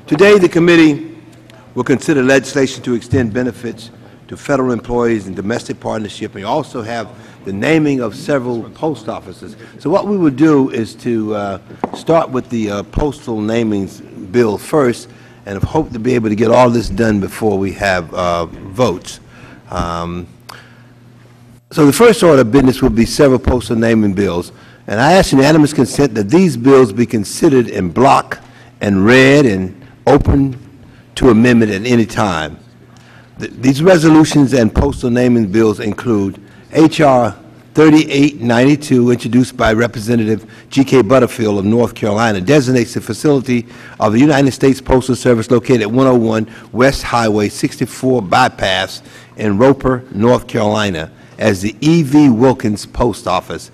Today, the committee will consider legislation to extend benefits to federal employees in domestic partnership. We also have the naming of several post offices. So what we will do is to start with the postal namings bill first, and hope to be able to get all this done before we have votes. So the first order of business will be several postal naming bills, and I ask unanimous consent that these bills be considered in block and read and open to amendment at any time. These resolutions and postal naming bills include H.R. 3892, introduced by Representative G.K. Butterfield of North Carolina, designates the facility of the United States Postal Service located at 101 West Highway 64 Bypass in Roper, North Carolina, as the E.V. Wilkins Post Office.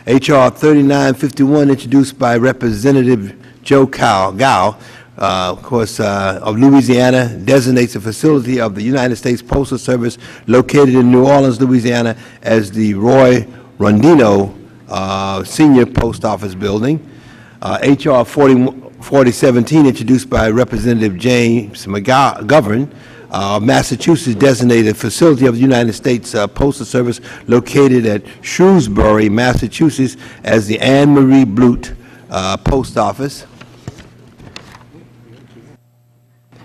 H.R. 3951, introduced by Representative Joe Gow, of Louisiana, designates the facility of the United States Postal Service located in New Orleans, Louisiana, as the Roy Rondino Senior Post Office Building. H.R. 4017, introduced by Representative James McGovern of Massachusetts, designated facility of the United States Postal Service located at Shrewsbury, Massachusetts, as the Anne Marie Blute Post Office.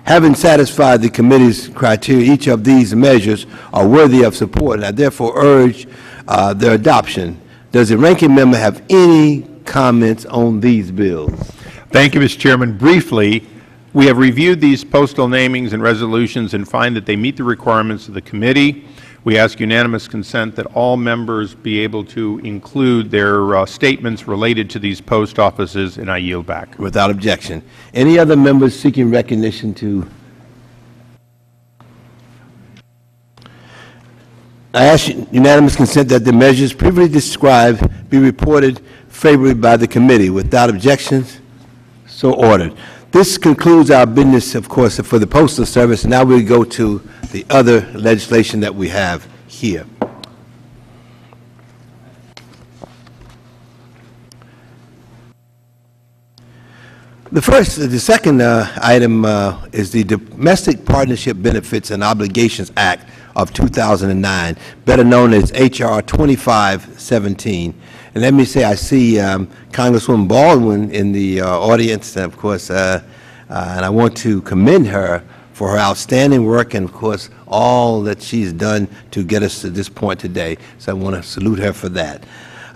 Having satisfied the committee's criteria, each of these measures are worthy of support, and I therefore urge their adoption. Does the ranking member have any comments on these bills? Thank you, Mr. Chairman. Briefly, we have reviewed these postal namings and resolutions and find that they meet the requirements of the committee. We ask unanimous consent that all members be able to include their statements related to these post offices, and I yield back. Without objection. Any other members seeking recognition to? I ask unanimous consent that the measures previously described be reported favorably by the committee. Without objections, so ordered. This concludes our business, of course, for the Postal Service. Now we go to the other legislation that we have here. The second item is the Domestic Partnership Benefits and Obligations Act of 2009, better known as H.R. 2517. And let me say, I see Congresswoman Baldwin in the audience, and of course, and I want to commend her for her outstanding work and, of course, all that she's done to get us to this point today. So I want to salute her for that.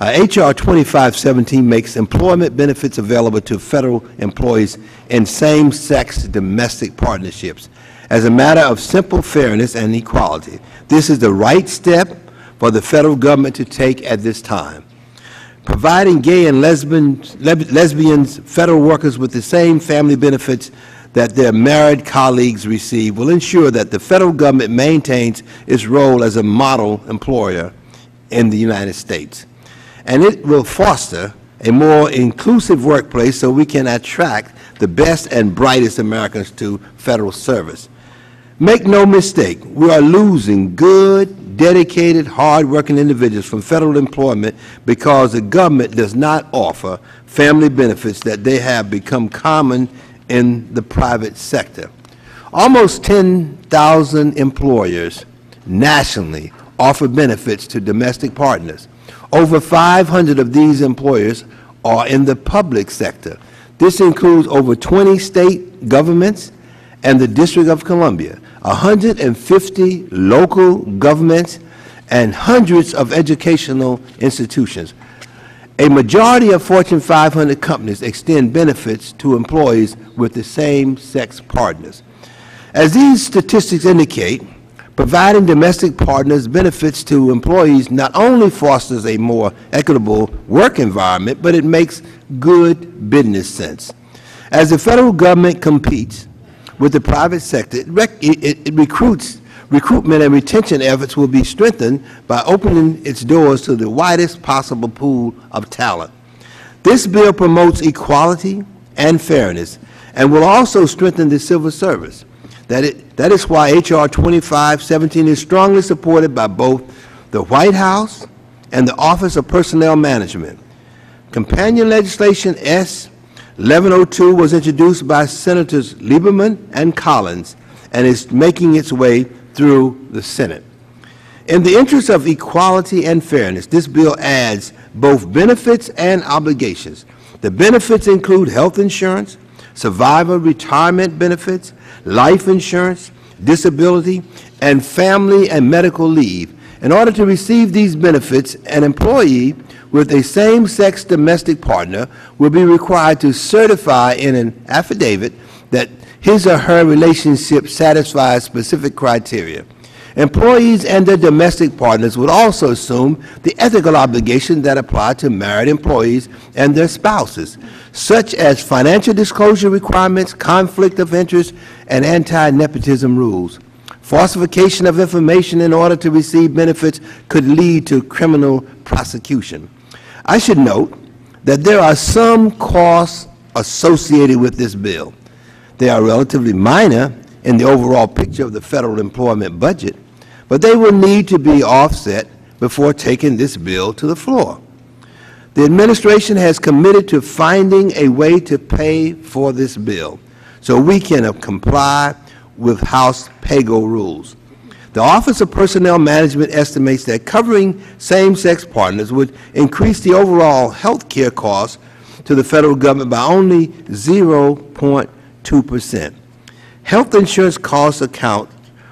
H.R. 2517 makes employment benefits available to federal employees in same-sex domestic partnerships as a matter of simple fairness and equality. This is the right step for the federal government to take at this time. Providing gay and lesbians federal workers with the same family benefits that their married colleagues receive will ensure that the federal government maintains its role as a model employer in the United States. And it will foster a more inclusive workplace so we can attract the best and brightest Americans to federal service. Make no mistake, we are losing good, dedicated, hard-working individuals from federal employment because the government does not offer family benefits that they have become common in the private sector. Almost 10,000 employers nationally offer benefits to domestic partners. Over 500 of these employers are in the public sector. This includes over 20 state governments and the District of Columbia, 150 local governments, and hundreds of educational institutions. A majority of Fortune 500 companies extend benefits to employees with the same-sex partners. As these statistics indicate, providing domestic partners benefits to employees not only fosters a more equitable work environment, but it makes good business sense. As the federal government competes with the private sector, recruitment and retention efforts will be strengthened by opening its doors to the widest possible pool of talent. This bill promotes equality and fairness and will also strengthen the civil service. That is why H.R. 2517 is strongly supported by both the White House and the Office of Personnel Management. Companion legislation S. 1102 was introduced by Senators Lieberman and Collins and is making its way through the Senate. In the interest of equality and fairness, this bill adds both benefits and obligations. The benefits include health insurance, survivor retirement benefits, life insurance, disability, and family and medical leave. In order to receive these benefits, an employee with a same-sex domestic partner will be required to certify in an affidavit that his or her relationship satisfies specific criteria. Employees and their domestic partners would also assume the ethical obligations that apply to married employees and their spouses, such as financial disclosure requirements, conflict of interest, and anti-nepotism rules. Falsification of information in order to receive benefits could lead to criminal prosecution. I should note that there are some costs associated with this bill. They are relatively minor in the overall picture of the federal employment budget, but they will need to be offset before taking this bill to the floor. The administration has committed to finding a way to pay for this bill so we can comply with House PAYGO rules. The Office of Personnel Management estimates that covering same-sex partners would increase the overall health care costs to the federal government by only 0.2%. Health insurance costs account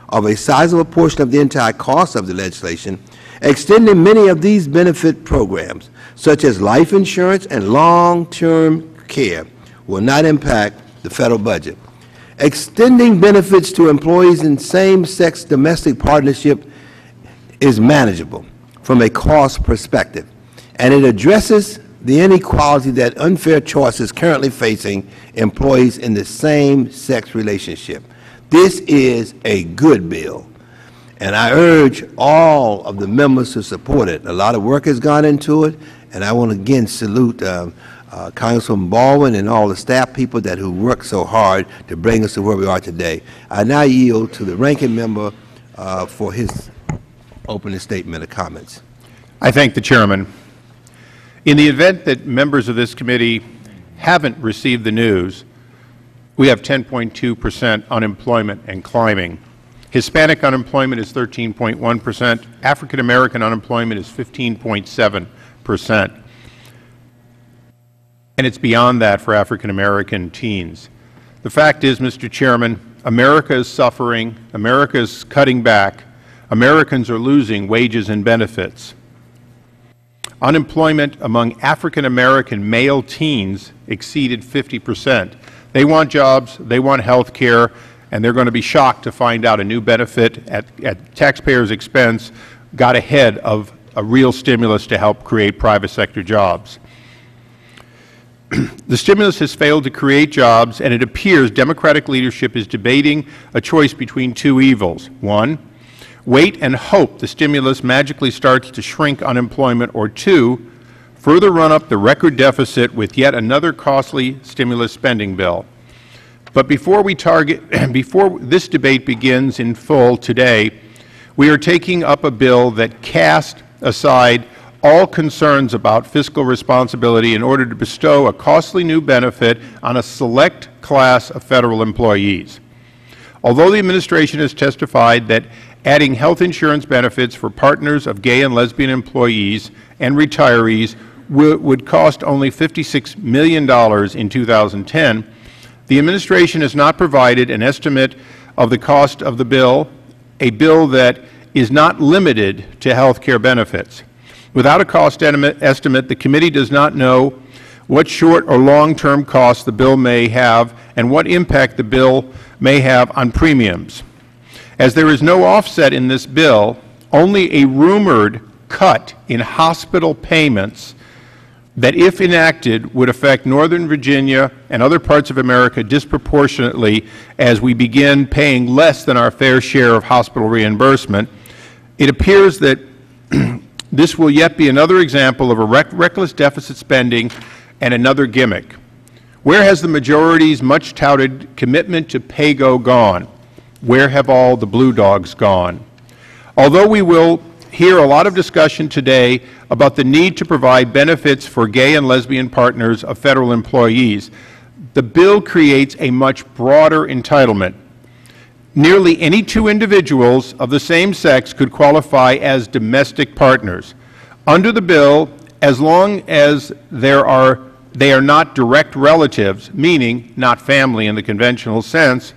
of a sizable portion of the entire cost of the legislation, extending many of these benefit programs, such as life insurance and long-term care, will not impact the federal budget. Extending benefits to employees in same-sex domestic partnership is manageable from a cost perspective, and it addresses the inequality that unfair choices currently facing employees in the same-sex relationship. This is a good bill, and I urge all of the members to support it. A lot of work has gone into it, and I want to again salute Congresswoman Baldwin and all the staff people who worked so hard to bring us to where we are today. I now yield to the ranking member for his opening statement or comments. I thank the Chairman. In the event that members of this committee haven't received the news, we have 10.2% unemployment and climbing. Hispanic unemployment is 13.1%. African American unemployment is 15.7%. And it's beyond that for African American teens. The fact is, Mr. Chairman, America is suffering, America is cutting back, Americans are losing wages and benefits. Unemployment among African American male teens exceeded 50%. They want jobs, they want health care, and they're going to be shocked to find out a new benefit at taxpayers' expense got ahead of a real stimulus to help create private sector jobs. The stimulus has failed to create jobs, and it appears Democratic leadership is debating a choice between two evils. One, wait and hope the stimulus magically starts to shrink unemployment, or two, further run up the record deficit with yet another costly stimulus spending bill. But before this debate begins in full today, we are taking up a bill that casts aside all concerns about fiscal responsibility in order to bestow a costly new benefit on a select class of federal employees. Although the administration has testified that adding health insurance benefits for partners of gay and lesbian employees and retirees would cost only $56 million in 2010, the administration has not provided an estimate of the cost of the bill, a bill that is not limited to health care benefits. Without a cost estimate, the committee does not know what short or long-term costs the bill may have and what impact the bill may have on premiums. As there is no offset in this bill, only a rumored cut in hospital payments that, if enacted, would affect Northern Virginia and other parts of America disproportionately as we begin paying less than our fair share of hospital reimbursement. It appears that this will yet be another example of a reckless deficit spending and another gimmick. Where has the majority's much-touted commitment to PAYGO gone? Where have all the blue dogs gone? Although we will hear a lot of discussion today about the need to provide benefits for gay and lesbian partners of Federal employees. The bill creates a much broader entitlement. Nearly any two individuals of the same sex could qualify as domestic partners. Under the bill, as long as they are not direct relatives, meaning not family in the conventional sense,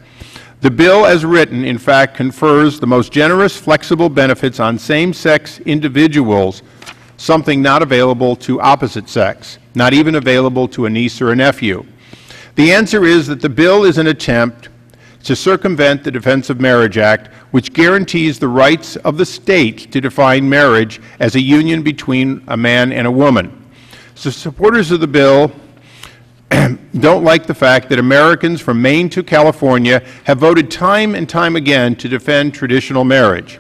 the bill as written, in fact, confers the most generous, flexible benefits on same-sex individuals, something not available to opposite sex, not even available to a niece or a nephew. The answer is that the bill is an attempt to circumvent the Defense of Marriage Act, which guarantees the rights of the state to define marriage as a union between a man and a woman. So supporters of the bill don't like the fact that Americans from Maine to California have voted time and time again to defend traditional marriage.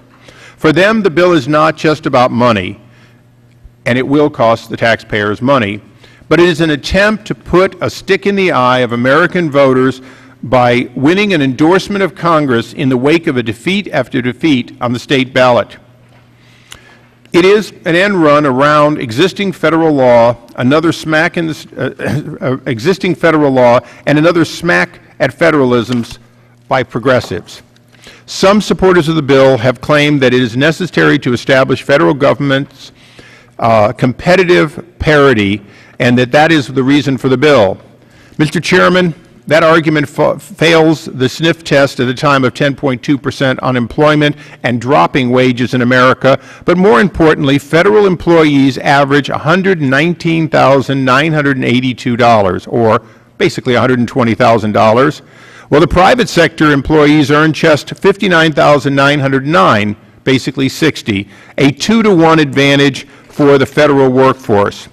For them, the bill is not just about money, and it will cost the taxpayers money, but it is an attempt to put a stick in the eye of American voters by winning an endorsement of Congress in the wake of a defeat after defeat on the state ballot. It is an end run around existing Federal law, another smack in the existing Federal law, and another smack at federalisms by progressives. Some supporters of the bill have claimed that it is necessary to establish Federal government's competitive parity, and that is the reason for the bill. Mr. Chairman, that argument fails the sniff test at a time of 10.2% unemployment and dropping wages in America, but more importantly, Federal employees average $119,982, or basically $120,000, while the private sector employees earn just $59,909, basically $60, a 2-to-1 advantage for the Federal workforce.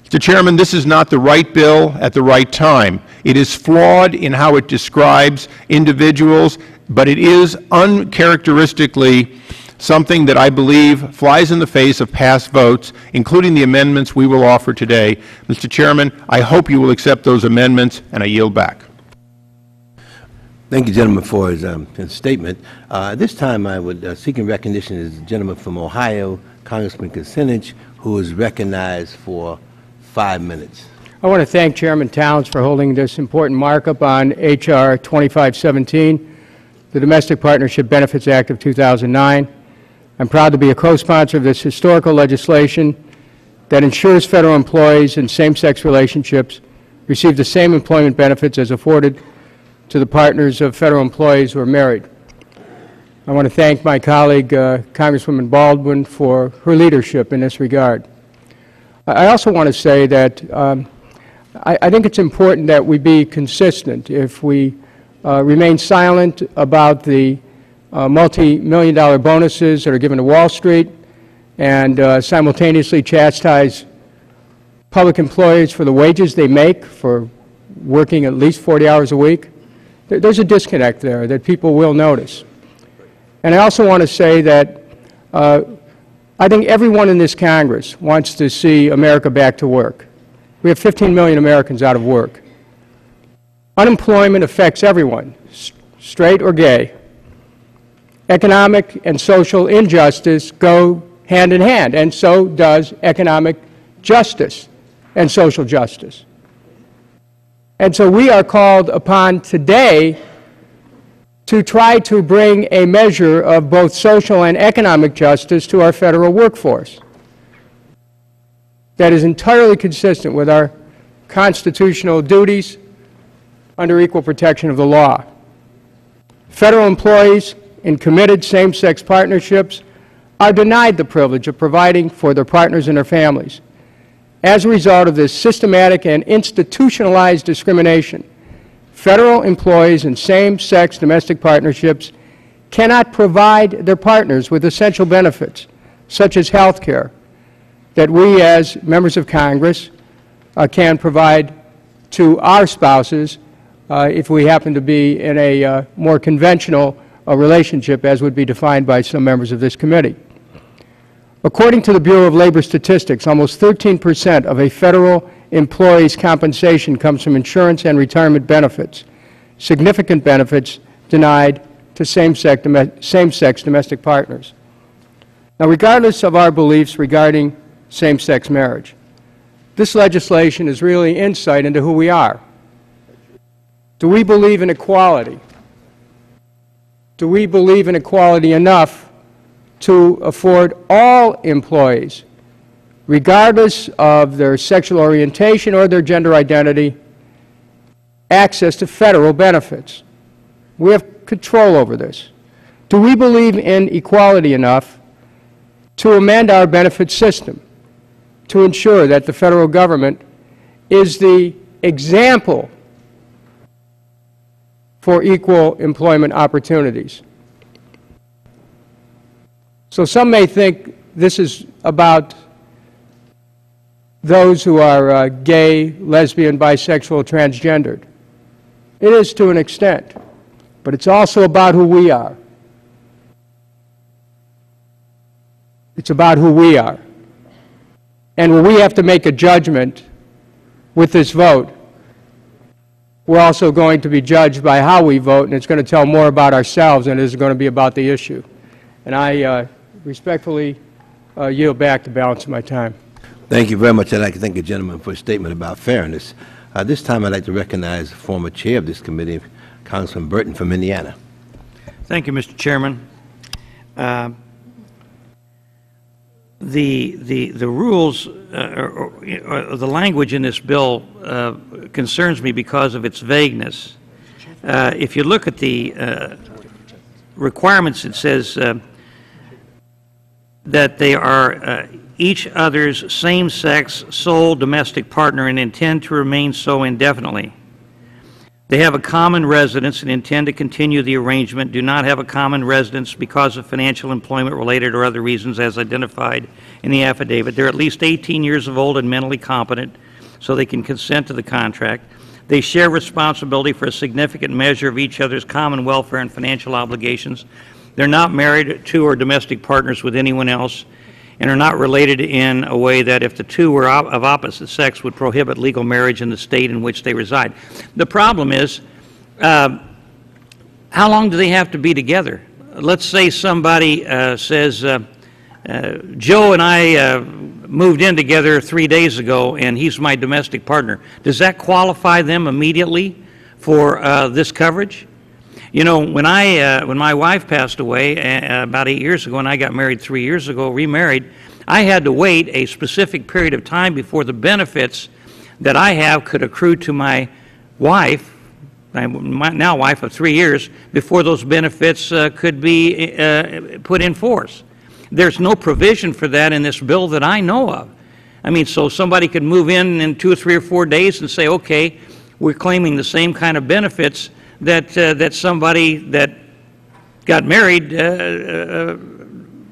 Mr. Chairman, this is not the right bill at the right time. It is flawed in how it describes individuals, but it is uncharacteristically something that I believe flies in the face of past votes, including the amendments we will offer today. Mr. Chairman, I hope you will accept those amendments, and I yield back. Thank you, gentleman, for his statement. This time I would seek recognition as the gentleman from Ohio, Congressman Kucinich, who is recognized for 5 minutes. I want to thank Chairman Towns for holding this important markup on H.R. 2517, the Domestic Partnership Benefits Act of 2009. I'm proud to be a co-sponsor of this historical legislation that ensures Federal employees in same-sex relationships receive the same employment benefits as afforded to the partners of Federal employees who are married. I want to thank my colleague, Congresswoman Baldwin, for her leadership in this regard. I also want to say that I think it's important that we be consistent. If we remain silent about the multi-million-dollar bonuses that are given to Wall Street and simultaneously chastise public employees for the wages they make for working at least 40 hours a week, there's a disconnect there that people will notice. And I also want to say that I think everyone in this Congress wants to see America back to work. We have 15 million Americans out of work. Unemployment affects everyone, straight or gay. Economic and social injustice go hand in hand, and so does economic justice and social justice. And so we are called upon today to try to bring a measure of both social and economic justice to our Federal workforce that is entirely consistent with our constitutional duties under equal protection of the law. Federal employees in committed same-sex partnerships are denied the privilege of providing for their partners and their families. As a result of this systematic and institutionalized discrimination, Federal employees in same-sex domestic partnerships cannot provide their partners with essential benefits, such as health care, that we as members of Congress can provide to our spouses if we happen to be in a more conventional relationship, as would be defined by some members of this committee. According to the Bureau of Labor Statistics, almost 13% of a Federal employee's compensation comes from insurance and retirement benefits, significant benefits denied to same-sex domestic partners. Now, regardless of our beliefs regarding same-sex marriage, this legislation is really insight into who we are. Do we believe in equality? Do we believe in equality enough to afford all employees, regardless of their sexual orientation or their gender identity, access to federal benefits? We have control over this. Do we believe in equality enough to amend our benefit system to ensure that the federal government is the example for equal employment opportunities? So some may think this is about those who are gay, lesbian, bisexual, transgendered. It is to an extent, but it's also about who we are. It's about who we are. And when we have to make a judgment with this vote, we're also going to be judged by how we vote, and it's going to tell more about ourselves than it is going to be about the issue. And I respectfully yield back the balance of my time. Thank you very much. I'd like to thank the gentleman for his statement about fairness. This time I'd like to recognize the former chair of this committee, Congressman Burton from Indiana. Thank you, Mr. Chairman. The rules or the language in this bill concerns me because of its vagueness. If you look at the requirements, it says that they are each other's same-sex sole domestic partner and intend to remain so indefinitely. They have a common residence and intend to continue the arrangement, do not have a common residence because of financial, employment-related, or other reasons as identified in the affidavit. They're at least 18 years of old and mentally competent, so they can consent to the contract. They share responsibility for a significant measure of each other's common welfare and financial obligations. They're not married to or domestic partners with anyone else, and are not related in a way that, if the two were of opposite sex, would prohibit legal marriage in the state in which they reside. The problem is, how long do they have to be together? Let's say somebody says, Joe and I moved in together 3 days ago, and he's my domestic partner. Does that qualify them immediately for this coverage? You know, when my wife passed away about 8 years ago, and I got married 3 years ago, remarried, I had to wait a specific period of time before the benefits that I have could accrue to my wife, my now wife of 3 years, before those benefits could be put in force. There's no provision for that in this bill that I know of. I mean, so somebody could move in 2 or 3 or 4 days and say, okay, we're claiming the same kind of benefits that somebody that got married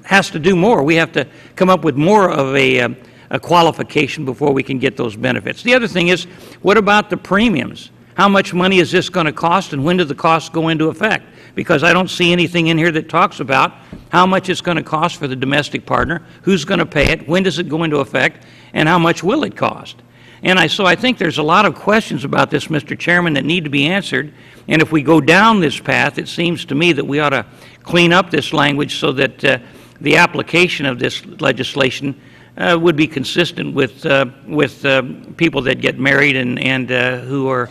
has to do more. We have to come up with more of a qualification before we can get those benefits. The other thing is, what about the premiums? How much money is this going to cost, and when do the costs go into effect? Because I don't see anything in here that talks about how much it's going to cost for the domestic partner, who's going to pay it, when does it go into effect, and how much will it cost? And so I think there's a lot of questions about this, Mr. Chairman, that need to be answered. And if we go down this path, it seems to me that we ought to clean up this language so that the application of this legislation would be consistent with people that get married and who are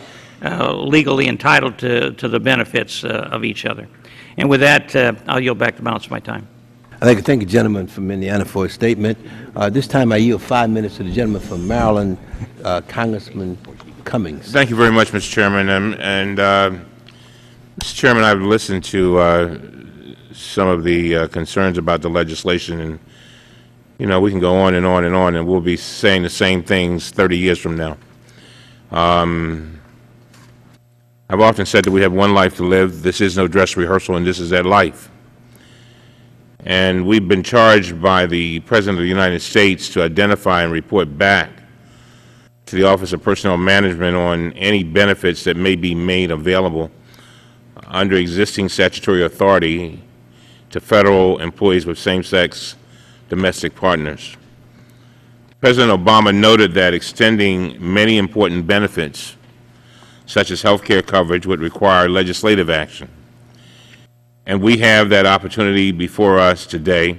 legally entitled to the benefits of each other. And with that, I'll yield back the balance of my time. I'd like to thank the gentleman from Indiana for his statement. This time I yield 5 minutes to the gentleman from Maryland, Congressman Cummings. Thank you very much, Mr. Chairman. Mr. Chairman, I've listened to some of the concerns about the legislation, and you know, we can go on and on and on, and we'll be saying the same things 30 years from now. I've often said that we have one life to live. This is no dress rehearsal, and this is that life. And we've been charged by the President of the United States to identify and report back to the Office of Personnel Management on any benefits that may be made available under existing statutory authority to federal employees with same-sex domestic partners. President Obama noted that extending many important benefits, such as health care coverage, would require legislative action. And we have that opportunity before us today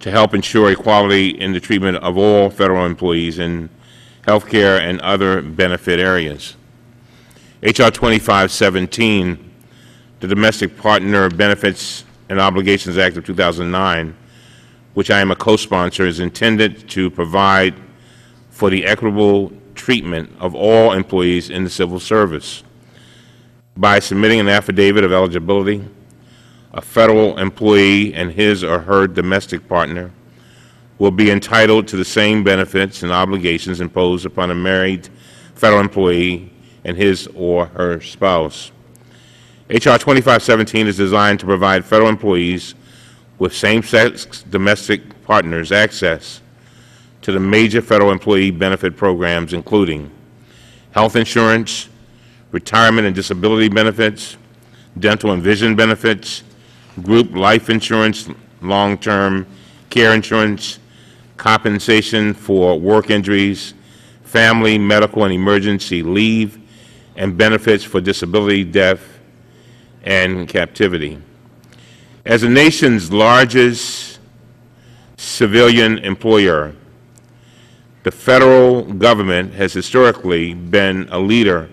to help ensure equality in the treatment of all Federal employees in health care and other benefit areas. H.R. 2517, the Domestic Partner Benefits and Obligations Act of 2009, which I am a co-sponsor, is intended to provide for the equitable treatment of all employees in the civil service. By submitting an affidavit of eligibility, a Federal employee and his or her domestic partner will be entitled to the same benefits and obligations imposed upon a married Federal employee and his or her spouse. H.R. 2517 is designed to provide Federal employees with same-sex domestic partners access to the major Federal employee benefit programs, including health insurance, retirement and disability benefits, dental and vision benefits, group life insurance, long-term care insurance, compensation for work injuries, family, medical, and emergency leave, and benefits for disability, death, and captivity. As the nation's largest civilian employer, the Federal Government has historically been a leader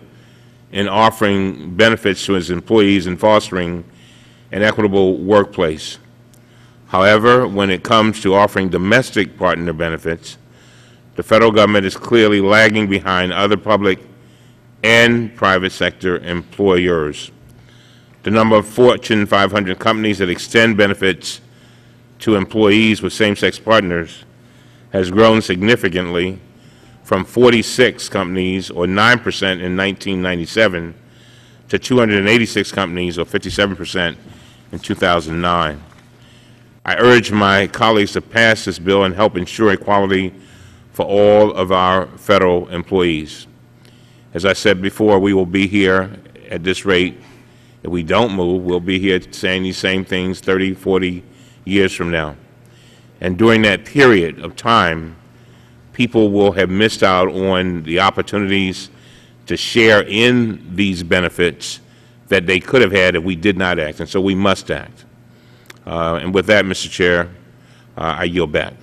in offering benefits to its employees and fostering an equitable workplace. However, when it comes to offering domestic partner benefits, the Federal Government is clearly lagging behind other public and private sector employers. The number of Fortune 500 companies that extend benefits to employees with same-sex partners has grown significantly from 46 companies, or 9% in 1997, to 286 companies, or 57%, in 2009. I urge my colleagues to pass this bill and help ensure equality for all of our Federal employees. As I said before, we will be here at this rate. If we don't move, we'll be here saying these same things 30, 40 years from now. And during that period of time, people will have missed out on the opportunities to share in these benefits that they could have had if we did not act, and so we must act. And with that, Mr. Chair, I yield back.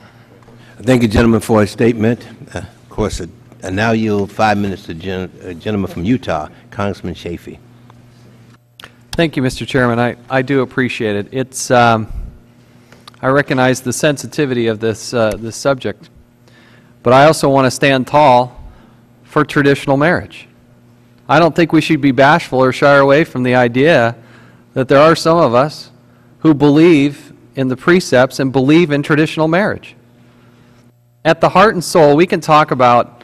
Thank you, gentlemen, for a statement. Of course, I now yield 5 minutes to a gentleman from Utah, Congressman Chafee. Thank you, Mr. Chairman. I do appreciate it. It's I recognize the sensitivity of this this subject, but I also want to stand tall for traditional marriage. I don't think we should be bashful or shy away from the idea that there are some of us who believe in the precepts and believe in traditional marriage. At the heart and soul, we can talk about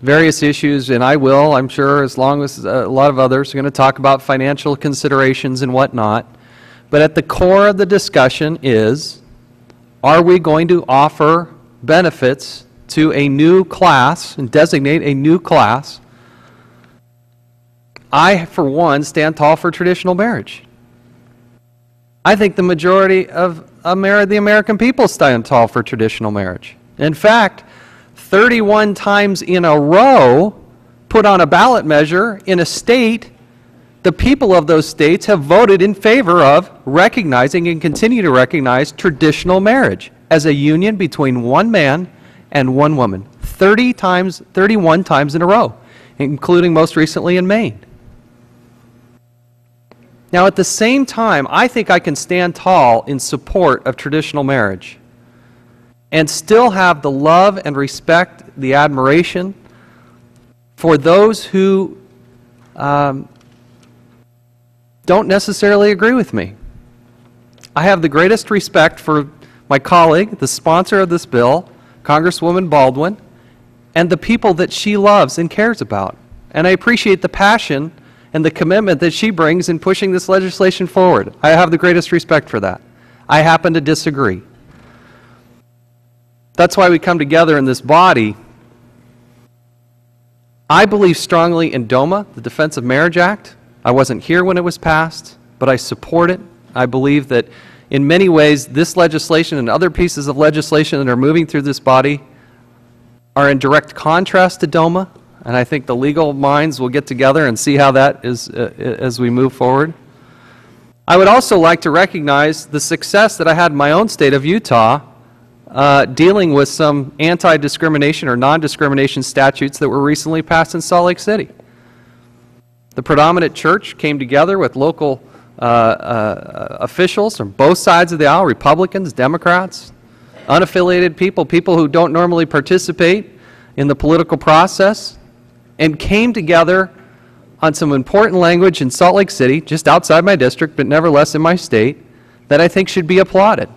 various issues, and I will, I'm sure, as long as a lot of others are going to talk about financial considerations and whatnot. But at the core of the discussion is, are we going to offer benefits to a new class and designate a new class? I, for one, stand tall for traditional marriage. I think the majority of the American people stand tall for traditional marriage. In fact, 31 times in a row, put on a ballot measure in a state, the people of those states have voted in favor of recognizing and continue to recognize traditional marriage as a union between one man and one woman. 31 times in a row, including most recently in Maine. Now, at the same time, I think I can stand tall in support of traditional marriage and still have the love and respect, the admiration for those who don't necessarily agree with me. I have the greatest respect for my colleague, the sponsor of this bill, Congresswoman Baldwin, and the people that she loves and cares about. And I appreciate the passion and the commitment that she brings in pushing this legislation forward. I have the greatest respect for that. I happen to disagree. That's why we come together in this body. I believe strongly in DOMA, the Defense of Marriage Act. I wasn't here when it was passed, but I support it. I believe that in many ways this legislation and other pieces of legislation that are moving through this body are in direct contrast to DOMA, and I think the legal minds will get together and see how that is as we move forward. I would also like to recognize the success that I had in my own state of Utah dealing with some anti-discrimination or non-discrimination statutes that were recently passed in Salt Lake City. The predominant church came together with local officials from both sides of the aisle, Republicans, Democrats, unaffiliated people, people who don't normally participate in the political process, and came together on some important language in Salt Lake City, just outside my district, but nevertheless in my state, that I think should be applauded.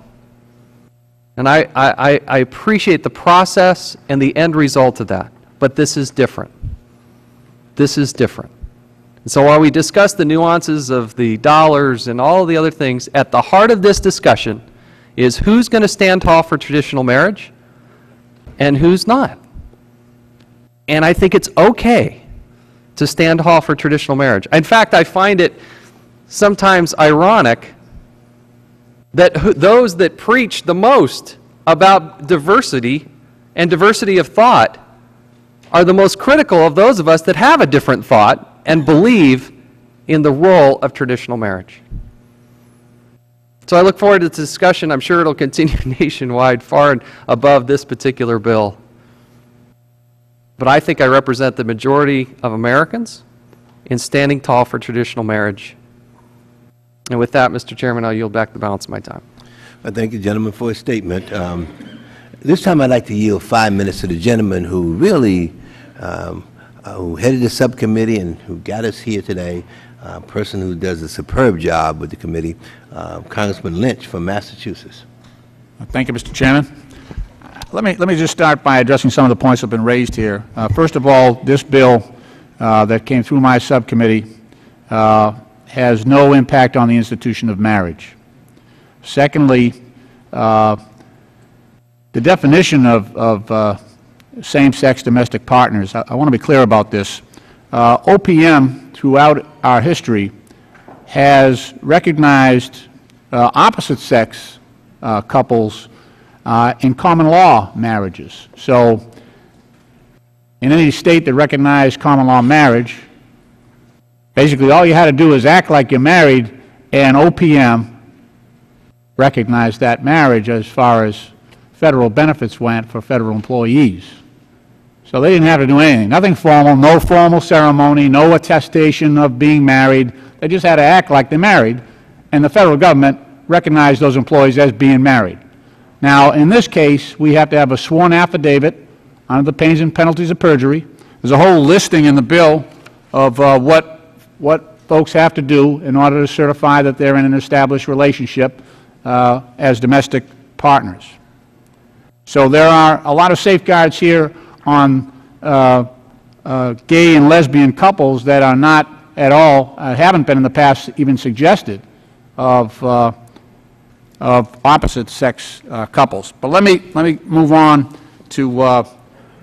And I appreciate the process and the end result of that. But this is different. This is different. And so while we discuss the nuances of the dollars and all of the other things, at the heart of this discussion is who's going to stand tall for traditional marriage and who's not. And I think it's okay to stand tall for traditional marriage. In fact, I find it sometimes ironic that those that preach the most about diversity and diversity of thought are the most critical of those of us that have a different thought and believe in the role of traditional marriage. So I look forward to this discussion. I'm sure it'll continue nationwide, far and above this particular bill. But I think I represent the majority of Americans in standing tall for traditional marriage. And with that, Mr. Chairman, I'll yield back the balance of my time. I thank the gentleman for his statement. This time I'd like to yield 5 minutes to the gentleman who really who headed the subcommittee and who got us here today, a person who does a superb job with the committee, Congressman Lynch from Massachusetts. Thank you, Mr. Chairman. Let me just start by addressing some of the points that have been raised here. First of all, this bill that came through my subcommittee has no impact on the institution of marriage. Secondly, the definition of same-sex domestic partners, I want to be clear about this. OPM, throughout our history, has recognized opposite-sex couples in common law marriages. So in any state that recognized common law marriage, basically all you had to do is act like you're married, and OPM recognized that marriage as far as federal benefits went for federal employees. So they didn't have to do anything, nothing formal, no formal ceremony, no attestation of being married. They just had to act like they're married, and the federal government recognized those employees as being married. Now, in this case, we have to have a sworn affidavit under the pains and penalties of perjury. There's a whole listing in the bill of what folks have to do in order to certify that they're in an established relationship as domestic partners. So there are a lot of safeguards here on gay and lesbian couples that are not at all, haven't been in the past even suggested of opposite-sex couples. But let me move on to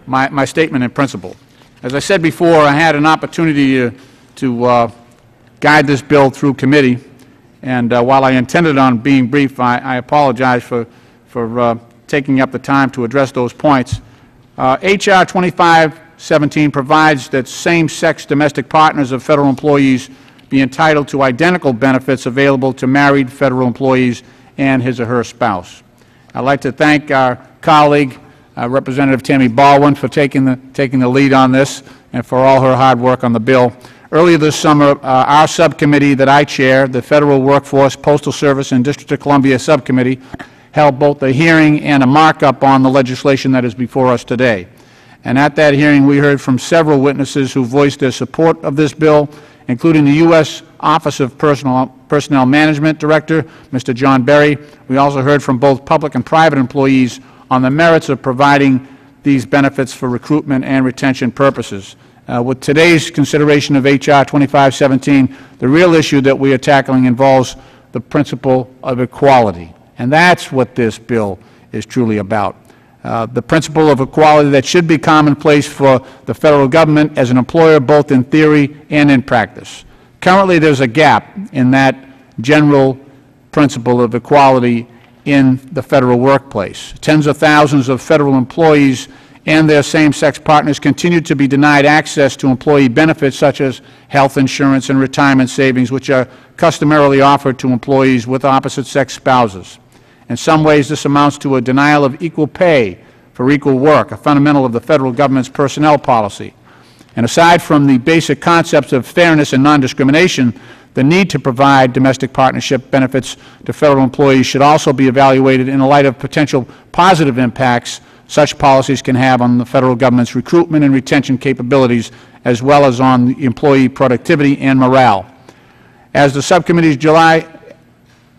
my statement in principle. As I said before, I had an opportunity to guide this bill through committee, and while I intended on being brief, I apologize for taking up the time to address those points. H.R. 2517 provides that same-sex domestic partners of federal employees be entitled to identical benefits available to married federal employees and his or her spouse. I'd like to thank our colleague, Representative Tammy Baldwin, for taking the lead on this and for all her hard work on the bill. Earlier this summer, our subcommittee that I chair, the Federal Workforce, Postal Service, and District of Columbia Subcommittee, held both a hearing and a markup on the legislation that is before us today. And at that hearing, we heard from several witnesses who voiced their support of this bill, including the U.S. Office of Personnel Management Director, Mr. John Berry. We also heard from both public and private employees on the merits of providing these benefits for recruitment and retention purposes. With today's consideration of H.R. 2517, the real issue that we are tackling involves the principle of equality. And that's what this bill is truly about. The principle of equality that should be commonplace for the federal government as an employer, both in theory and in practice. Currently, there's a gap in that general principle of equality in the federal workplace. Tens of thousands of federal employees and their same-sex partners continue to be denied access to employee benefits such as health insurance and retirement savings, which are customarily offered to employees with opposite-sex spouses. In some ways, this amounts to a denial of equal pay for equal work, a fundamental of the Federal Government's personnel policy. And aside from the basic concepts of fairness and non-discrimination, the need to provide domestic partnership benefits to Federal employees should also be evaluated in the light of potential positive impacts such policies can have on the Federal Government's recruitment and retention capabilities, as well as on employee productivity and morale. As the subcommittee's July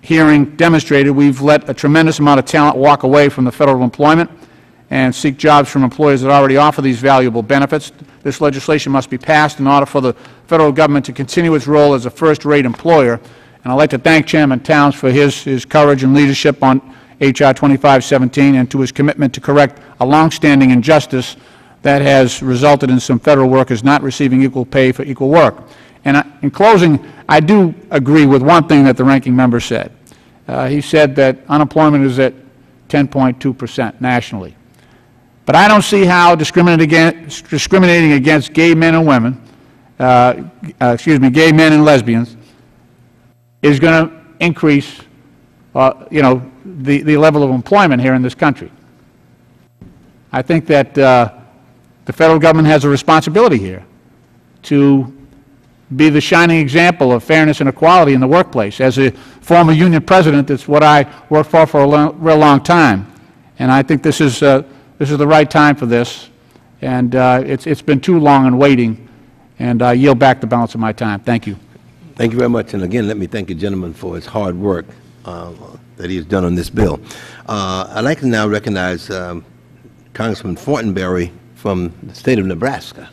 hearing demonstrated, we've let a tremendous amount of talent walk away from the Federal employment and seek jobs from employers that already offer these valuable benefits. This legislation must be passed in order for the Federal Government to continue its role as a first-rate employer. And I'd like to thank Chairman Towns for his courage and leadership on H.R. 2517 and to his commitment to correct a longstanding injustice that has resulted in some Federal workers not receiving equal pay for equal work. And in closing, I do agree with one thing that the ranking member said. He said that unemployment is at 10.2% nationally. But I don't see how discriminating against gay men and women, gay men and lesbians, is going to increase, the level of employment here in this country. I think that the Federal Government has a responsibility here to be the shining example of fairness and equality in the workplace. As a former union president, that's what I worked for a real long time. And I think this is the right time for this. And it's been too long in waiting. And I yield back the balance of my time. Thank you. Thank you very much. And again, let me thank the gentleman for his hard work that he has done on this bill. I'd like to now recognize Congressman Fortenberry from the state of Nebraska.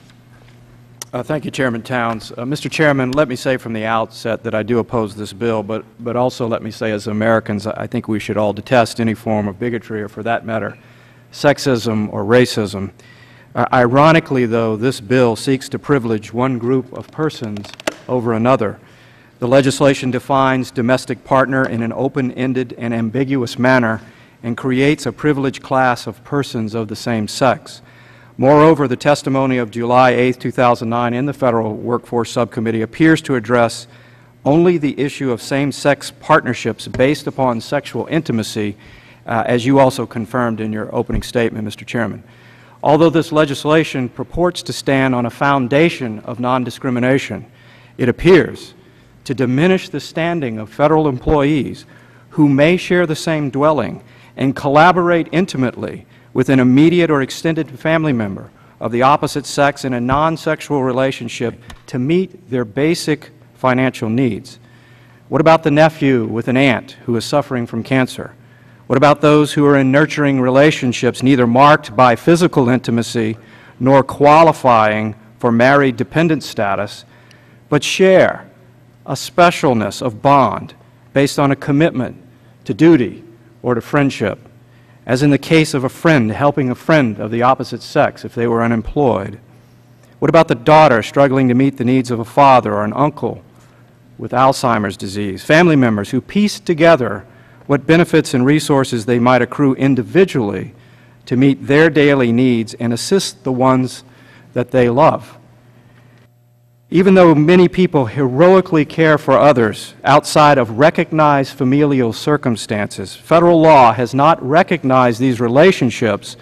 Thank you, Chairman Towns. Mr. Chairman, let me say from the outset that I do oppose this bill, but also let me say as Americans, I think we should all detest any form of bigotry or, for that matter, sexism or racism. Ironically, though, this bill seeks to privilege one group of persons over another. The legislation defines domestic partner in an open-ended and ambiguous manner and creates a privileged class of persons of the same sex. Moreover, the testimony of July 8, 2009 in the Federal Workforce Subcommittee appears to address only the issue of same-sex partnerships based upon sexual intimacy, as you also confirmed in your opening statement, Mr. Chairman. Although this legislation purports to stand on a foundation of non-discrimination, it appears to diminish the standing of Federal employees who may share the same dwelling and collaborate intimately with an immediate or extended family member of the opposite sex in a non-sexual relationship to meet their basic financial needs. What about the nephew with an aunt who is suffering from cancer? What about those who are in nurturing relationships neither marked by physical intimacy nor qualifying for married dependent status, but share a specialness of bond based on a commitment to duty or to friendship, as in the case of a friend helping a friend of the opposite sex if they were unemployed? What about the daughter struggling to meet the needs of a father or an uncle with Alzheimer's disease? Family members who piece together what benefits and resources they might accrue individually to meet their daily needs and assist the ones that they love. Even though many people heroically care for others outside of recognized familial circumstances, Federal law has not recognized these relationships,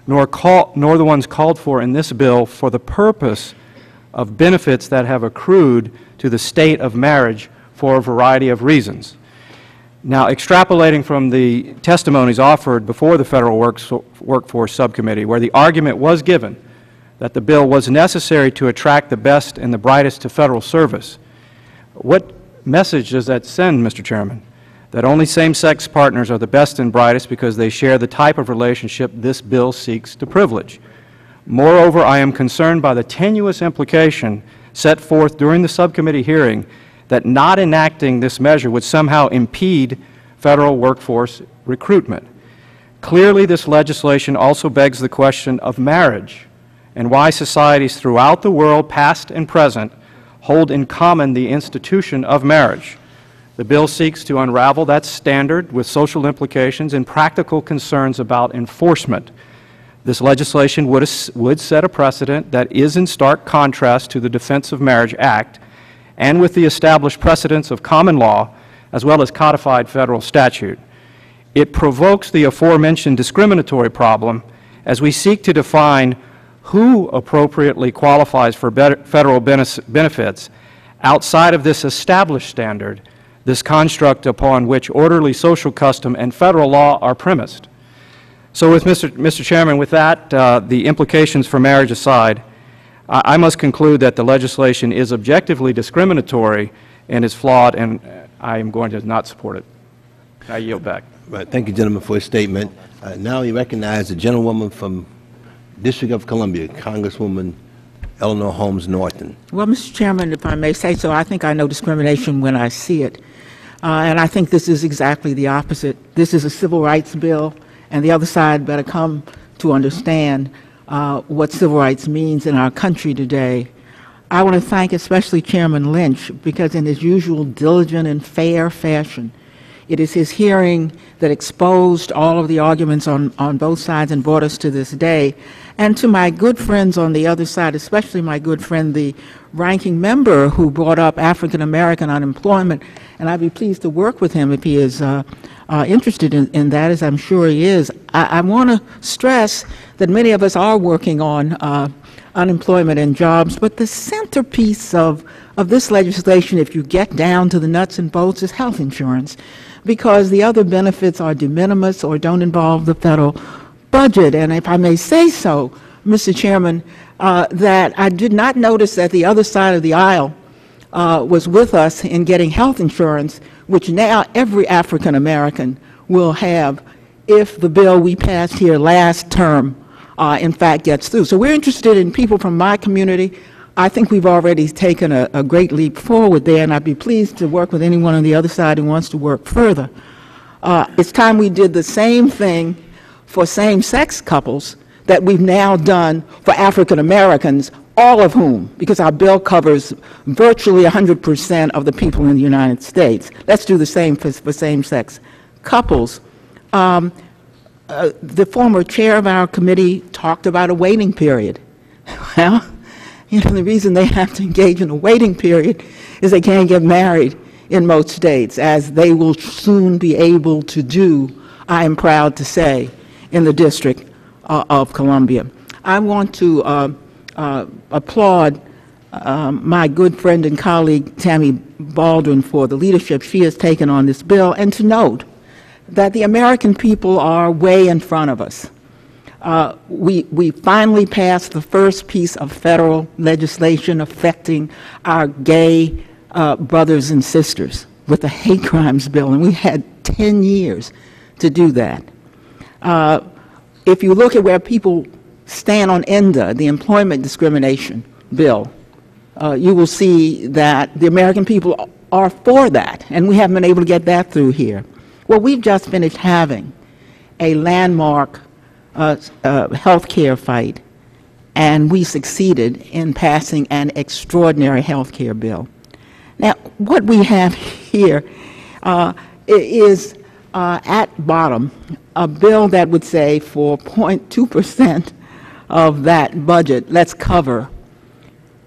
nor the ones called for in this bill, for the purpose of benefits that have accrued to the state of marriage for a variety of reasons. Now, extrapolating from the testimonies offered before the Federal Workforce Subcommittee, where the argument was given that the bill was necessary to attract the best and the brightest to Federal service, what message does that send, Mr. Chairman? That only same-sex partners are the best and brightest because they share the type of relationship this bill seeks to privilege. Moreover, I am concerned by the tenuous implication set forth during the subcommittee hearing that not enacting this measure would somehow impede Federal workforce recruitment. Clearly, this legislation also begs the question of marriage and why societies throughout the world, past and present, hold in common the institution of marriage. The bill seeks to unravel that standard with social implications and practical concerns about enforcement. This legislation would set a precedent that is in stark contrast to the Defense of Marriage Act and with the established precedents of common law as well as codified Federal statute. It provokes the aforementioned discriminatory problem as we seek to define who appropriately qualifies for federal benefits outside of this established standard, this construct upon which orderly social custom and federal law are premised. So with Mr. Chairman, with that, the implications for marriage aside, I must conclude that the legislation is objectively discriminatory and is flawed, and I am going to not support it. I yield back. Right. Thank you, gentlemen, for your statement. Now we recognize the gentlewoman from District of Columbia, Congresswoman Eleanor Holmes Norton. Well, Mr. Chairman, if I may say so, I think I know discrimination when I see it. And I think this is exactly the opposite. This is a civil rights bill, and the other side better come to understand what civil rights means in our country today. I want to thank especially Chairman Lynch, because in his usual diligent and fair fashion, it is his hearing that exposed all of the arguments on both sides and brought us to this day. And to my good friends on the other side, especially my good friend, the ranking member who brought up African American unemployment, and I'd be pleased to work with him if he is interested in that, as I'm sure he is. I want to stress that many of us are working on unemployment and jobs, but the centerpiece of this legislation, if you get down to the nuts and bolts, is health insurance, because the other benefits are de minimis or don't involve the federal budget. And if I may say so, Mr. Chairman, that I did not notice that the other side of the aisle was with us in getting health insurance, which now every African American will have if the bill we passed here last term in fact gets through. So we're interested in people from my community. I think we've already taken a great leap forward there, and I'd be pleased to work with anyone on the other side who wants to work further. It's time we did the same thing for same-sex couples that we've now done for African Americans, all of whom, because our bill covers virtually 100% of the people in the United States. Let's do the same for same-sex couples. The former chair of our committee talked about a waiting period. Well, you know, the reason they have to engage in a waiting period is they can't get married in most states, as they will soon be able to do, I am proud to say, in the District of Columbia. I want to applaud my good friend and colleague Tammy Baldwin for the leadership she has taken on this bill, and to note that the American people are way in front of us. We finally passed the first piece of federal legislation affecting our gay brothers and sisters with the hate crimes bill, and we had 10 years to do that. If you look at where people stand on ENDA, the employment discrimination bill, you will see that the American people are for that, and we haven't been able to get that through here. Well, we've just finished having a landmark health care fight, and we succeeded in passing an extraordinary health care bill. Now, what we have here is at bottom a bill that would say for 0.2% of that budget, let's cover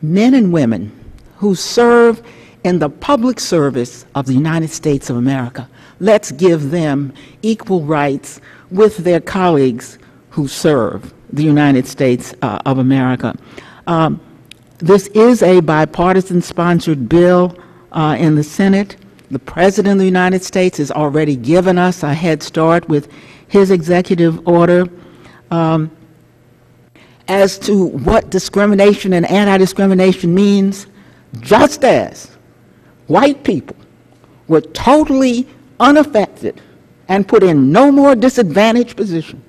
men and women who serve in the public service of the United States of America. Let's give them equal rights with their colleagues who serve the United States of America. This is a bipartisan sponsored bill in the Senate. The President of the United States has already given us a head start with his executive order as to what discrimination and anti-discrimination means. Just as white people were totally unaffected and put in no more disadvantaged position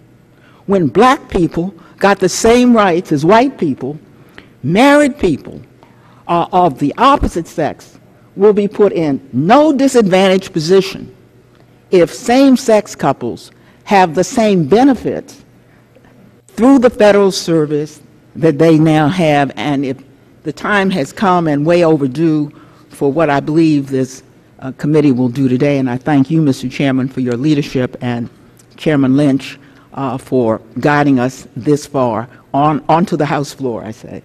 when black people got the same rights as white people, married people of the opposite sex will be put in no disadvantaged position if same-sex couples have the same benefits through the federal service that they now have, and if the time has come and way overdue for what I believe this committee will do today. And I thank you, Mr. Chairman, for your leadership, and Chairman Lynch for guiding us this far onto the House floor, I say.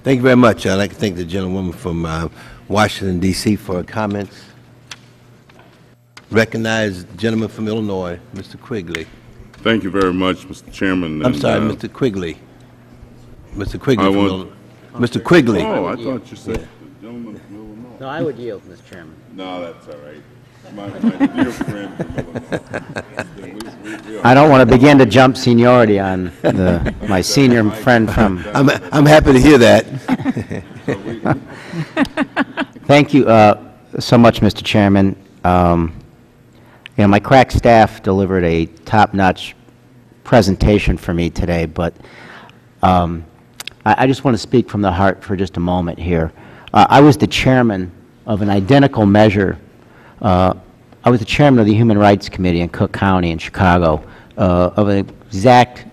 Thank you very much. I'd like to thank the gentlewoman from Washington, D.C. for her comments. Recognize the gentleman from Illinois, Mr. Quigley. Thank you very much, Mr. Chairman. I'm sorry, Mr. Quigley. Mr. Quigley from Illinois. Mr. Quigley. Oh, I thought you said the gentleman from Illinois. No, I would yield, Mr. Chairman. No, that's all right. My dear friend from Illinois. I don't want to begin to jump seniority on my senior friend from... I'm happy to hear that. Thank you so much, Mr. Chairman. My crack staff delivered a top-notch presentation for me today, but I just want to speak from the heart for just a moment here. I was the chairman of an identical measure. I was the chairman of the Human Rights Committee in Cook County in Chicago of an exact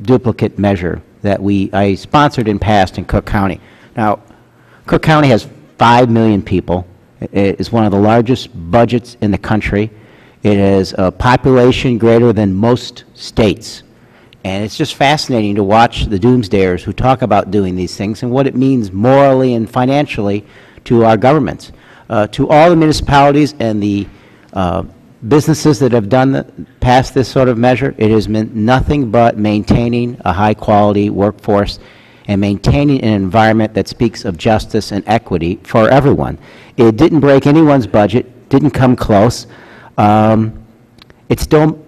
duplicate measure that I sponsored and passed in Cook County. Now, Cook County has 5 million people. It is one of the largest budgets in the country. It has a population greater than most states. And it's just fascinating to watch the doomsdayers who talk about doing these things and what it means morally and financially to our governments. To all the municipalities and the businesses that have passed this sort of measure, it has meant nothing but maintaining a high-quality workforce and maintaining an environment that speaks of justice and equity for everyone. It didn't break anyone's budget, didn't come close. It still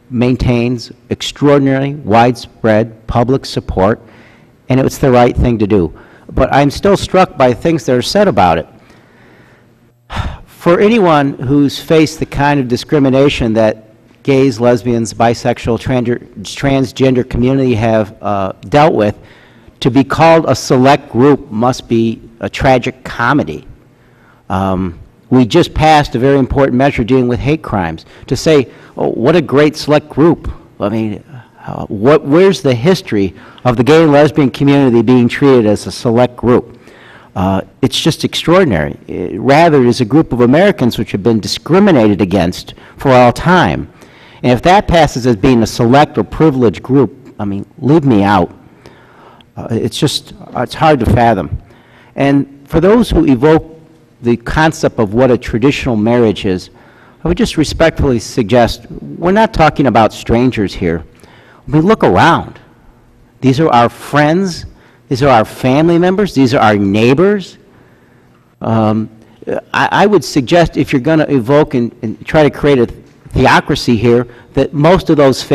maintains extraordinarily widespread public support, and it was the right thing to do. But I'm still struck by things that are said about it. For anyone who's faced the kind of discrimination that gays, lesbians, bisexual, transgender community have dealt with, to be called a select group must be a tragic comedy. We just passed a very important measure dealing with hate crimes. To say, oh, what a great select group. I mean, where's the history of the gay and lesbian community being treated as a select group? It's just extraordinary. Rather, it is a group of Americans which have been discriminated against for all time. And if that passes as being a select or privileged group, I mean, leave me out. It's hard to fathom. And for those who evoke the concept of what a traditional marriage is, I would just respectfully suggest we're not talking about strangers here. I mean, look around. These are our friends. These are our family members. These are our neighbors. I would suggest if you're going to evoke and try to create a theocracy here, that most of those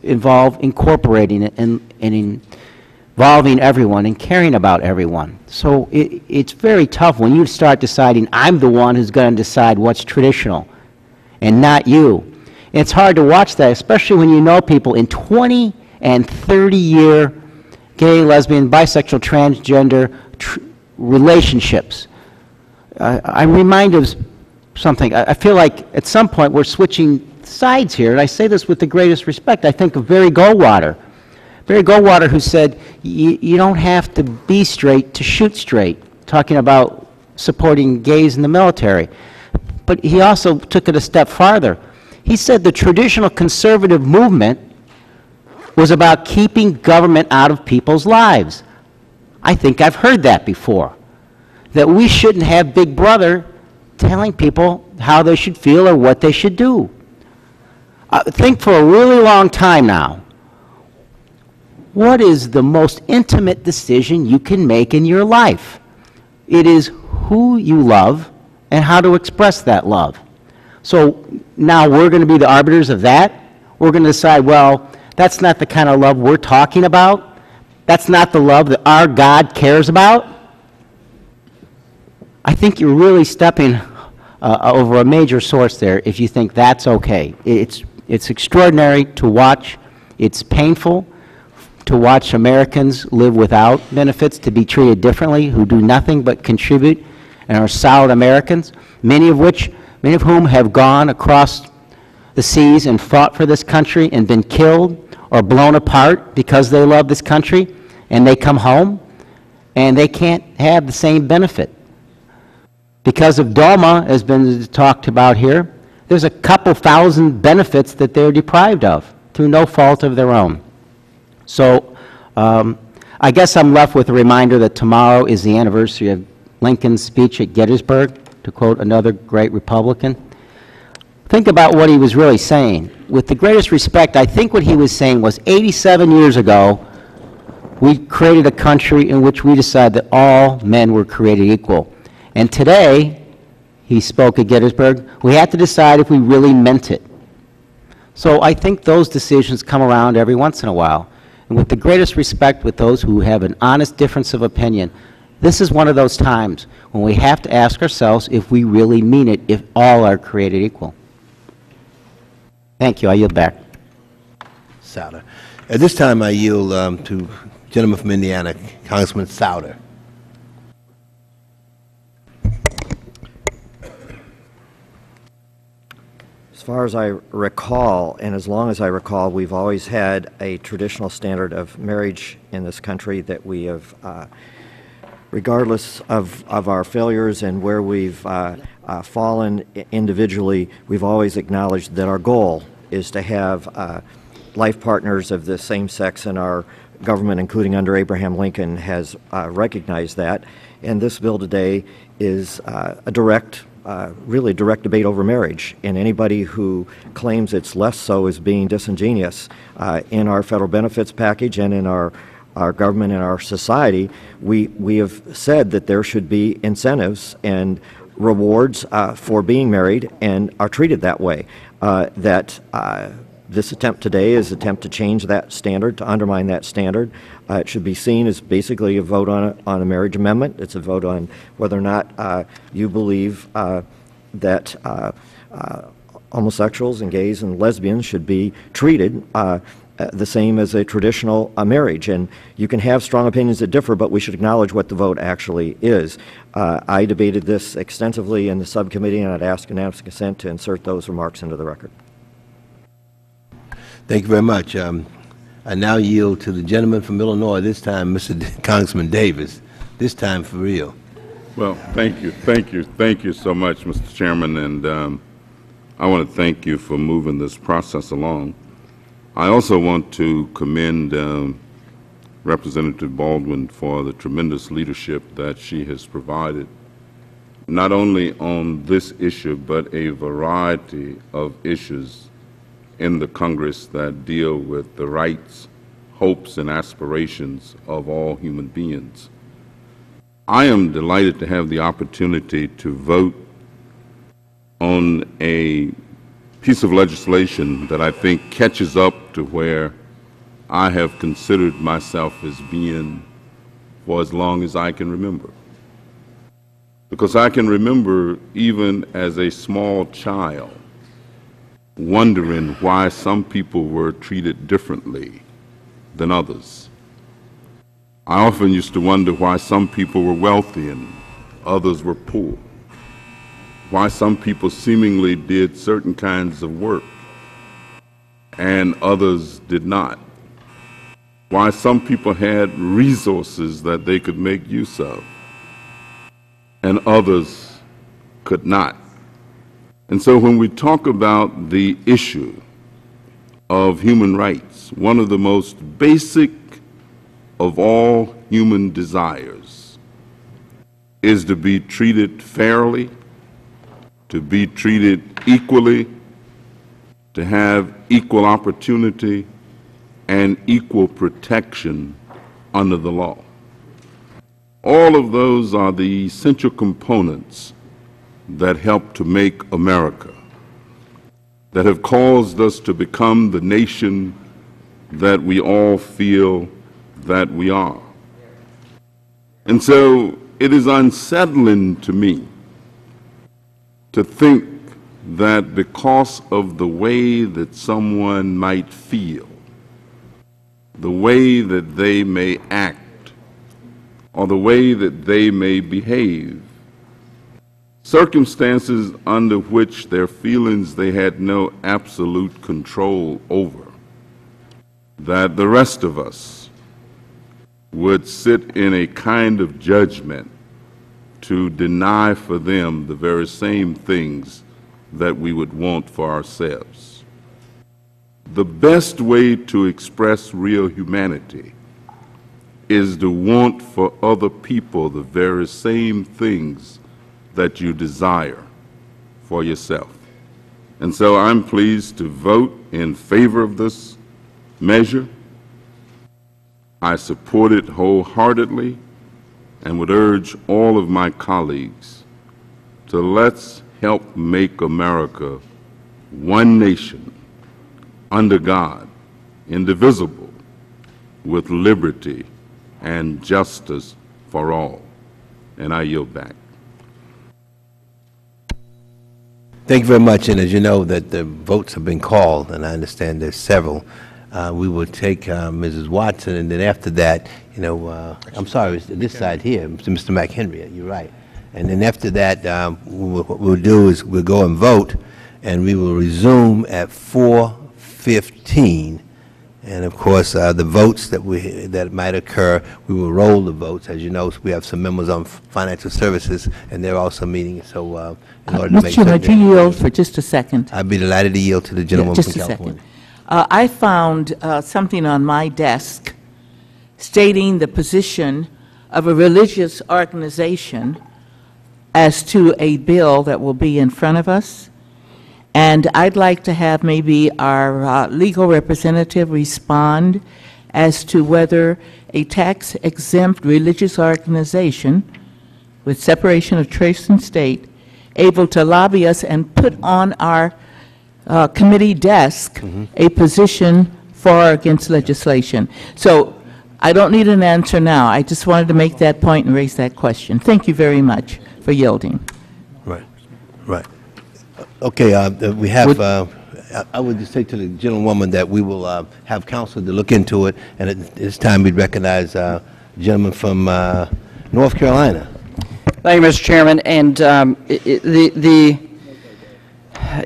involve incorporating it and involving everyone and caring about everyone. So it's very tough when you start deciding, I'm the one who's going to decide what's traditional and not you. And it's hard to watch that, especially when you know people in 20 and 30-year gay, lesbian, bisexual, transgender relationships. I'm reminded of something. I feel like at some point we're switching sides here, and I say this with the greatest respect. I think of Barry Goldwater. Barry Goldwater, who said, you don't have to be straight to shoot straight, talking about supporting gays in the military. But he also took it a step farther. He said the traditional conservative movement was about keeping government out of people's lives. I think I've heard that before, that we shouldn't have Big Brother telling people how they should feel or what they should do. Think for a really long time now, what is the most intimate decision you can make in your life? It is who you love and how to express that love. So now we're going to be the arbiters of that. We're going to decide, well, that's not the kind of love we're talking about. That's not the love that our God cares about. I think you're really stepping over a major source there if you think that's okay. It's extraordinary to watch. It's painful to watch Americans live without benefits, to be treated differently, who do nothing but contribute and are solid Americans, many of whom have gone across the seas and fought for this country and been killed or blown apart because they love this country, and they come home and they can't have the same benefit. Because of DOMA, as has been talked about here, there's a couple thousand benefits that they're deprived of through no fault of their own. So I guess I'm left with a reminder that tomorrow is the anniversary of Lincoln's speech at Gettysburg, to quote another great Republican. think about what he was really saying. With the greatest respect, I think what he was saying was 87 years ago, we created a country in which we decided that all men were created equal. And today, he spoke at Gettysburg, we have to decide if we really meant it. So I think those decisions come around every once in a while. And with the greatest respect with those who have an honest difference of opinion, this is one of those times when we have to ask ourselves if we really mean it, if all are created equal. Thank you. I yield back. Souter. At this time, I yield to gentleman from Indiana, Congressman Souter. As far as I recall, and as long as I recall, we've always had a traditional standard of marriage in this country that we have, regardless of our failures and where we've fallen individually, we've always acknowledged that our goal is to have life partners of the same sex, and our government, including under Abraham Lincoln, has recognized that. And this bill today is a direct really direct debate over marriage, and anybody who claims it's less so is being disingenuous. In our federal benefits package and in our government and our society, we have said that there should be incentives and rewards for being married and are treated that way. This attempt today is an attempt to change that standard, to undermine that standard. It should be seen as basically a vote on a marriage amendment. It's a vote on whether or not you believe that homosexuals and gays and lesbians should be treated the same as a traditional marriage. And you can have strong opinions that differ, but we should acknowledge what the vote actually is. I debated this extensively in the subcommittee, and I'd ask unanimous consent to insert those remarks into the record. Thank you very much. I now yield to the gentleman from Illinois, this time Congressman Davis, this time for real. Well, thank you so much, Mr. Chairman, and I want to thank you for moving this process along. I also want to commend Representative Baldwin for the tremendous leadership that she has provided, not only on this issue, but a variety of issues in the Congress that deal with the rights, hopes, and aspirations of all human beings. I am delighted to have the opportunity to vote on a piece of legislation that I think catches up to where I have considered myself as being for as long as I can remember. Because I can remember, even as a small child, wondering why some people were treated differently than others. I often used to wonder why some people were wealthy and others were poor, why some people seemingly did certain kinds of work and others did not, why some people had resources that they could make use of and others could not. And so when we talk about the issue of human rights, one of the most basic of all human desires is to be treated fairly, to be treated equally, to have equal opportunity and equal protection under the law. All of those are the essential components that help to make America, that have caused us to become the nation that we all feel that we are. And so it is unsettling to me to think that because of the way that someone might feel, the way that they may act, or the way that they may behave, circumstances under which their feelings they had no absolute control over, that the rest of us would sit in a kind of judgment to deny for them the very same things that we would want for ourselves. The best way to express real humanity is to want for other people the very same things that you desire for yourself. And so I'm pleased to vote in favor of this measure. I support it wholeheartedly and would urge all of my colleagues to let's help make America one nation under God, indivisible, with liberty and justice for all. And I yield back. Thank you very much. And as you know, that the votes have been called, and I understand there's several. We will take Mrs. Watson, and then after that, you know, I'm sorry, it's this side here, Mr. McHenry, you're right. And then after that, what we'll do is we'll go and vote, and we will resume at 4:15. And of course, the votes that might occur, we will roll the votes. As you know, we have some members on financial services, and they're also meeting. So, in order to make Mr. Chairman, would you yield for just a second? I'd be delighted to yield to the gentleman from California. I found something on my desk stating the position of a religious organization as to a bill that will be in front of us. And I'd like to have maybe our legal representative respond as to whether a tax-exempt religious organization with separation of church and state able to lobby us and put on our committee desk a position for or against legislation. So I don't need an answer now. I just wanted to make that point and raise that question. Thank you very much for yielding. Right, right. Okay, we have, I would just say to the gentlewoman that we will have counsel to look into it, and at this time we'd recognize a gentleman from North Carolina. Thank you, Mr. Chairman. And the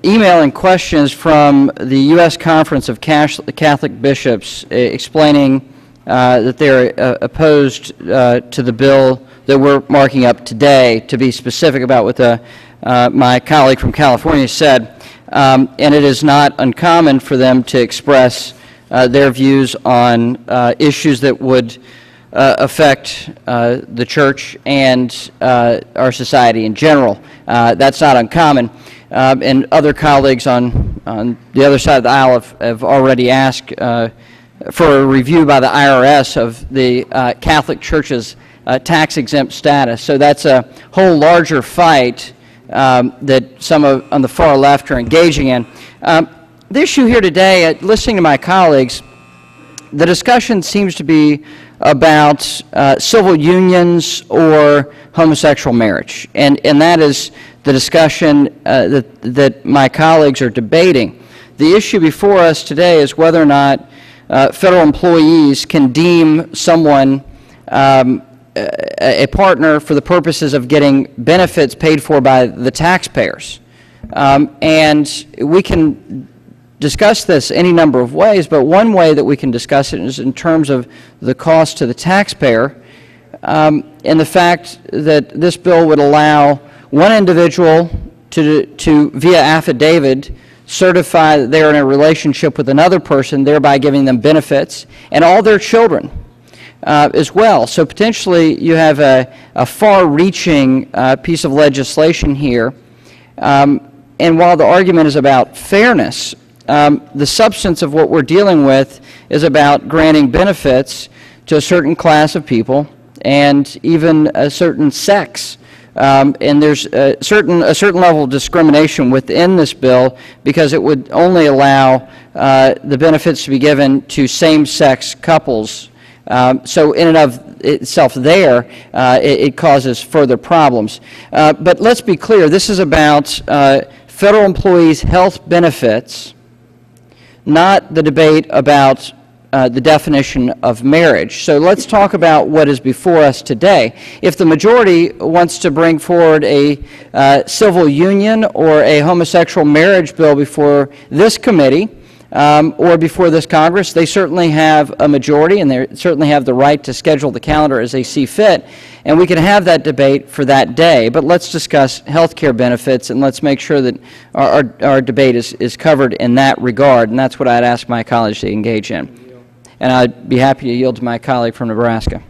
email in question is from the U.S. Conference of Catholic Bishops explaining that they're opposed to the bill that we're marking up today, to be specific about what my colleague from California said. And it is not uncommon for them to express their views on issues that would affect the church and our society in general. That's not uncommon. And other colleagues on the other side of the aisle have already asked for a review by the IRS of the Catholic Church's tax-exempt status. So that's a whole larger fight that some on the far left are engaging in. The issue here today, listening to my colleagues, the discussion seems to be about civil unions or homosexual marriage, and that is the discussion that my colleagues are debating. The issue before us today is whether or not federal employees can deem someone a partner for the purposes of getting benefits paid for by the taxpayers. And we can discuss this any number of ways, but one way that we can discuss it is in terms of the cost to the taxpayer, and the fact that this bill would allow one individual to via affidavit, certify that they are in a relationship with another person, thereby giving them benefits, and all their children as well. So potentially you have a far-reaching piece of legislation here. And while the argument is about fairness, the substance of what we're dealing with is about granting benefits to a certain class of people and even a certain sex. And there's a certain level of discrimination within this bill because it would only allow the benefits to be given to same-sex couples. So in and of itself there, it causes further problems. But let's be clear, this is about federal employees' health benefits, not the debate about the definition of marriage. So let's talk about what is before us today. If the majority wants to bring forward a civil union or a homosexual marriage bill before this committee or before this Congress, they certainly have a majority and they certainly have the right to schedule the calendar as they see fit, and we can have that debate for that day. But let's discuss health care benefits, and let's make sure that our debate is covered in that regard, and that's what I'd ask my colleagues to engage in. And I'd be happy to yield to my colleague from Nebraska.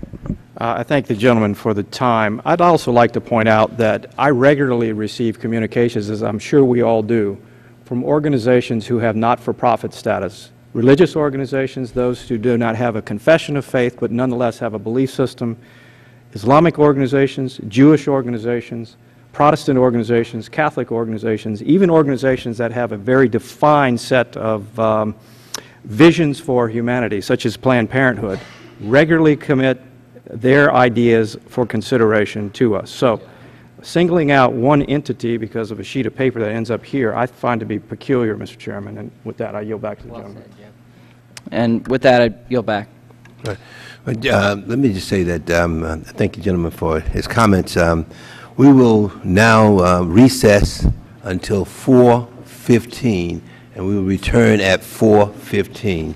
I thank the gentleman for the time. I'd also like to point out that I regularly receive communications, as I'm sure we all do, from organizations who have not-for-profit status. Religious organizations, those who do not have a confession of faith but nonetheless have a belief system, Islamic organizations, Jewish organizations, Protestant organizations, Catholic organizations, even organizations that have a very defined set of visions for humanity, such as Planned Parenthood, regularly commit their ideas for consideration to us. So singling out one entity because of a sheet of paper that ends up here, I find to be peculiar, Mr. Chairman. And with that, I yield back to the gentleman. And with that, I yield back. Right. Let me just say that thank you, gentlemen, for his comments. We will now recess until 4:15, and we will return at 4:15.